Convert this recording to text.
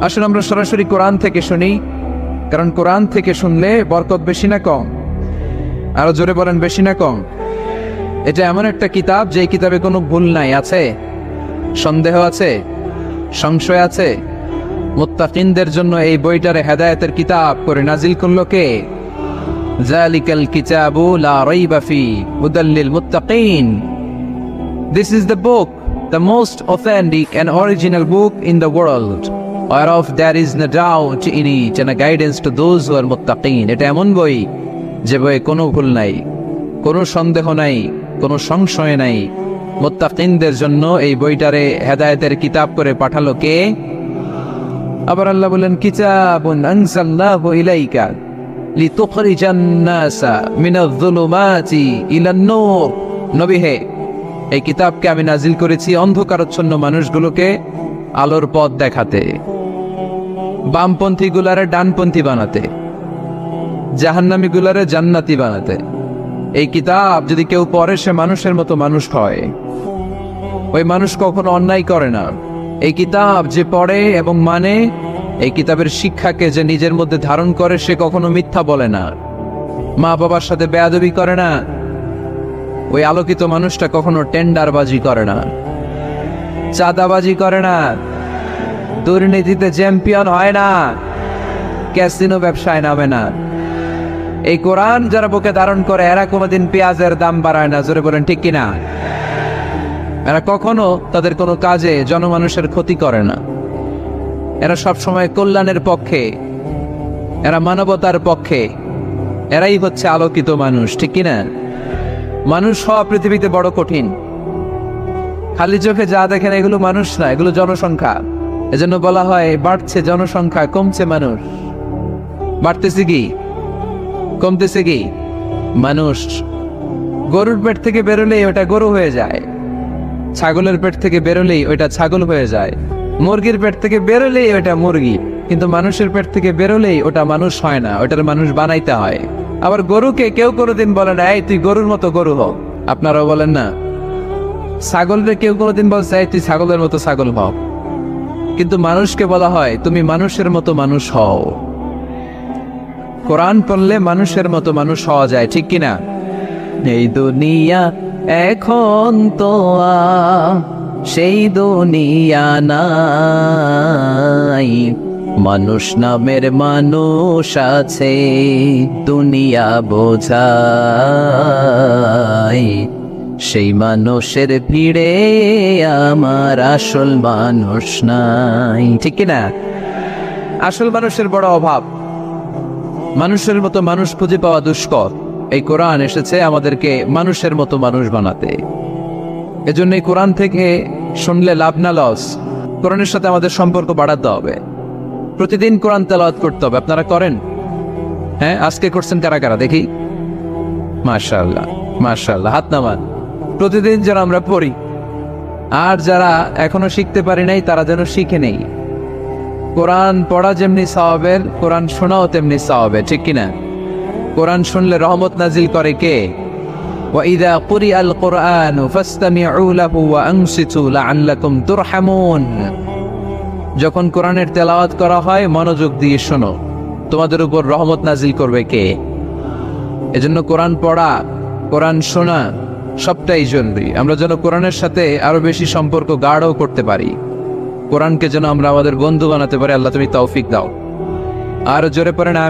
আসলে আমরা সরাসরি কোরআন থেকে শুনি, কারণ কোরআন থেকে শুনলে বরকত বেশি না কম? আরো জোরে বলেন, বেশি না কম? এটা এমন একটা কিতাব যে কিতাবে কোনো ভুল নাই। আছে সন্দেহ? আছে সংশয়? আছে? মুত্তাকিনদের জন্য এই বইটারে হেদায়েতের কিতাব করে নাজিল করলো কে? যালিকাল কিতাবু লা রাইবা ফি হুদাল লিল মুত্তাকিন। This is the book, the most authentic and original book in the world, whereof there is no doubt in it and a guidance to those who are muttaqin. এটা এমন বই যে বইয়ে কোনো ভুল নাই, কোনো সন্দেহ নাই, কোনো সংশয় নাই। মুত্তাকিনদের জন্য এই বইটারে হেদায়েতের কিতাব করে পাঠালো কে? আবার আল্লাহ বলেন, কিতাবুন আনজালনাহু ইলাইকা লিতুখরিজান নাসা মিনাজ যুলুমাতি ইলান নূর। নবী হে, এই কিতাবকে আমি নাজিল করেছি অন্ধকারাচ্ছন্ন মানুষগুলোকে আলোর পথ দেখাতে, বামপন্থী গুলারে ডানপন্থী বানাতে, জাহান্নামী গুলারে জান্নাতি বানাতে। এই কিতাব যদি কেউ পড়ে সে মানুষের মতো মানুষ হয়। ওই মানুষ কখনো অন্যায় করে না। এই কিতাব যে পড়ে এবং মানে, এই কিতাবের শিক্ষাকে যে নিজের মধ্যে ধারণ করে, সে কখনো মিথ্যা বলে না, মা বাবার সাথে বেয়াদবি করে না। ওই আলোকিত মানুষটা কখনো টেন্ডারবাজি করে না, চাঁদাবাজি করে না, দুর্নীতিতে চ্যাম্পিয়ন হয় না, ক্যাসিনো ব্যবসায় নামে না। এই কোরআন যারা বুকে ধারণ করে এরা কোনোদিন পেঁয়াজের দাম বাড়ায় না। জোরে বলেন ঠিক কিনা? এরা কখনো তাদের কোনো কাজে জনমানুষের ক্ষতি করে না। এরা সবসময় কল্যাণের পক্ষে, এরা মানবতার পক্ষে। এরাই হচ্ছে আলোকিত মানুষ, ঠিক কিনা? মানুষ হওয়া পৃথিবীতে বড় কঠিন। খালি চোখে যা দেখেন এগুলো মানুষ না, এগুলো জনসংখ্যা। এজন্য বলা হয় বাড়ছে জনসংখ্যা, কমছে মানুষ। বাড়তেছে কি, কমতেছে কি? মানুষ। গরুর পেট থেকে বেরোলেই ওটা গরু হয়ে যায়, ছাগলের পেট থেকে বেরোলেই ওইটা ছাগল হয়ে যায়, মুরগির পেট থেকে বেরোলেই ওটা মুরগি। কিন্তু মানুষের পেট থেকে বেরোলেই ওটা মানুষ হয় না, ওটার মানুষ বানাইতে হয়। আবার গরুকে কেউ কোনোদিন বলে না, এই তুই গরুর মতো গরু হ। আপনারাও বলেন না? ছাগলকে কেউ কোনোদিন বলছে, এই তুই ছাগলের মতো ছাগল হ। কিন্তু মানুষকে বলা হয়, তুমি মানুষের মতো মানুষ হও। কোরআন পড়লে মানুষের মতো মানুষ হওয়া যায়, ঠিক কিনা? এই দুনিয়া এখন তো সেই দুনিয়া নাই, মানুষ নামের মানুষ আছে দুনিয়া বোঝাই। সেই মানুষের ভিড়ে আমার আসল মানুষ নাই, ঠিক কিনা? আসল মানুষের বড় অভাব। মানুষের মতো মানুষ খুঁজে পাওয়া দুষ্কর। এই কোরআন এসেছে আমাদেরকে মানুষের মতো মানুষ বানাতে। এজন্য এই কোরআন থেকে শুনলে লাভ না লস। কোরআনের সাথে আমাদের সম্পর্ক বাড়াতে হবে। প্রতিদিন কোরআন তেলাওয়াত করতে হবে। আপনারা করেন? হ্যাঁ, আজকে করছেন কারা কারা দেখি? মাশাআল্লাহ, মাশাআল্লাহ, হাত নামান। প্রতিদিন যেন আমরা পড়ি, আর যারা এখনো শিখতে পারি নাই তারা যেন শিখে নেই। কোরআন পড়া যেমনি সওয়াবের, কোরআন শোনাও তেমনি সওয়াবের, ঠিক কিনা? কোরআন শুনলে রহমত নাজিল করে কে? وَإِذَا قُرِئَ الْقُرْآنُ فَاسْتَمِعُوا لَهُ وَأَنصِتُوا لَعَلَّكُمْ تُرْحَمُونَ। যখন কোরআনের তেলাওয়াত করা হয় মনোযোগ দিয়ে শোনো, তোমাদের উপর রহমত নাজিল করবে কে? এজন্য কোরআন পড়া, কোরআন শোনা সবটাই জরুরি। আমরা যেন কোরআনের সাথে আরো বেশি সম্পর্ক গাঢ় করতে পারি। কোরআনকে যেন আমরা আমাদের বন্ধু বানাতে পারি। আল্লাহ তুমি তৌফিক দাও। আর জোরে পড়েন আমিন।